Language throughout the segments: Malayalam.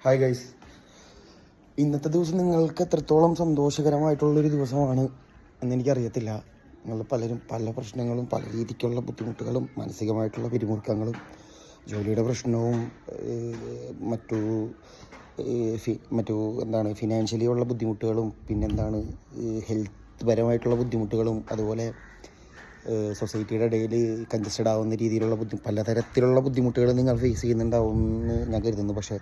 ഹായ് ഗൈസ്, ഇന്നത്തെ ദിവസം നിങ്ങൾക്ക് എത്രത്തോളം സന്തോഷകരമായിട്ടുള്ളൊരു ദിവസമാണ് എന്നെനിക്കറിയത്തില്ല. നിങ്ങൾ പലരും പല പ്രശ്നങ്ങളും പല രീതിക്കുള്ള ബുദ്ധിമുട്ടുകളും മാനസികമായിട്ടുള്ള പിരിമുറുക്കങ്ങളും ജോലിയുടെ പ്രശ്നവും മറ്റു ഫിനാൻഷ്യലി ഉള്ള ബുദ്ധിമുട്ടുകളും പിന്നെന്താണ് ഹെൽത്ത് പരമായിട്ടുള്ള ബുദ്ധിമുട്ടുകളും അതുപോലെ സൊസൈറ്റിയുടെ ഇടയിൽ കൺജസ്റ്റഡ് ആവുന്ന രീതിയിലുള്ള പലതരത്തിലുള്ള ബുദ്ധിമുട്ടുകൾ നിങ്ങൾ ഫേസ് ചെയ്യുന്നുണ്ടാവും എന്ന് ഞാൻ കരുതുന്നു. പക്ഷേ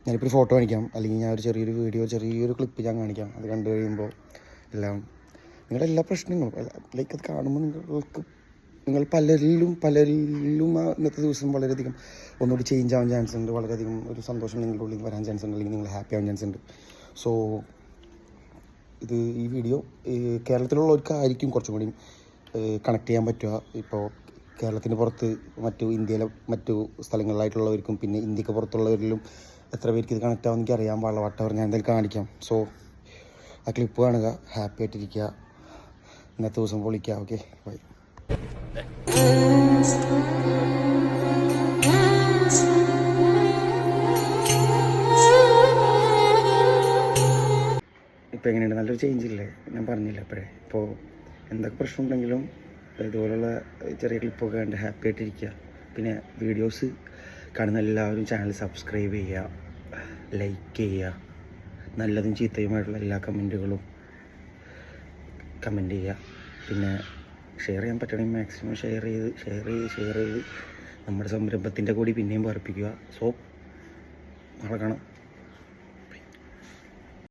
ഞാനിപ്പോൾ ഒരു ഫോട്ടോ കാണിക്കാം, അല്ലെങ്കിൽ ഞാൻ ഒരു ചെറിയൊരു വീഡിയോ ചെറിയൊരു ക്ലിപ്പ് ഞാൻ കാണിക്കാം. അത് കണ്ടു കഴിയുമ്പോൾ എല്ലാം നിങ്ങളുടെ എല്ലാ പ്രശ്നങ്ങളും ലൈക്ക് അത് കാണുമ്പോൾ നിങ്ങൾ പലരിലും ഇന്നത്തെ ദിവസം വളരെയധികം ഒന്നുകൂടി ചേഞ്ച് ആവാൻ ചാൻസ് ഉണ്ട്. വളരെയധികം ഒരു സന്തോഷം നിങ്ങളുടെ ഉള്ളിൽ വരാൻ ചാൻസ് ഉണ്ട്, അല്ലെങ്കിൽ നിങ്ങൾ ഹാപ്പി ആവാൻ ചാൻസ് ഉണ്ട്. സോ ഈ വീഡിയോ കേരളത്തിലുള്ളവർക്കായിരിക്കും കുറച്ചും കൂടി കണക്ട് ചെയ്യാൻ പറ്റുക. ഇപ്പോൾ കേരളത്തിന് പുറത്ത് ഇന്ത്യയിലെ മറ്റു സ്ഥലങ്ങളിലായിട്ടുള്ളവർക്കും പിന്നെ ഇന്ത്യക്ക് പുറത്തുള്ളവരിലും എത്ര പേർക്ക് ഇത് കണക്റ്റ് ആവുമെന്ന് എനിക്കറിയാൻ പാടില്ല. വട്ടവർ ഞാൻ എന്തായാലും കാണിക്കാം. സോ ആ ക്ലിപ്പ് കാണുക, ഹാപ്പി ആയിട്ടിരിക്കുക, ഇന്നത്തെ ദിവസം പൊളിക്കുക. Okay, bye. ഇപ്പോൾ എങ്ങനെയുണ്ട്? നല്ലൊരു ചേഞ്ച് ഇല്ലേ? ഞാൻ പറഞ്ഞില്ല അപ്പോഴേ. ഇപ്പോൾ എന്തൊക്കെ പ്രശ്നം ഉണ്ടെങ്കിലും ഇതുപോലുള്ള ചെറിയ ക്ലിപ്പൊക്കെ കണ്ട് ഹാപ്പി ആയിട്ടിരിക്കുക. പിന്നെ വീഡിയോസ് കാണുന്ന എല്ലാവരും ചാനൽ സബ്സ്ക്രൈബ് ചെയ്യുക, ലൈക്ക് ചെയ്യുക, നല്ലതും ചീത്തയുമായിട്ടുള്ള എല്ലാ കമൻറ്റുകളും കമൻറ്റ് ചെയ്യുക. പിന്നെ ഷെയർ ചെയ്യാൻ പറ്റണമെങ്കിൽ മാക്സിമം ഷെയർ ചെയ്ത് നമ്മുടെ സംരംഭത്തിൻ്റെ കൂടി പിന്നെയും വർദ്ധിപ്പിക്കുക. സോ നാളെ കാണാം.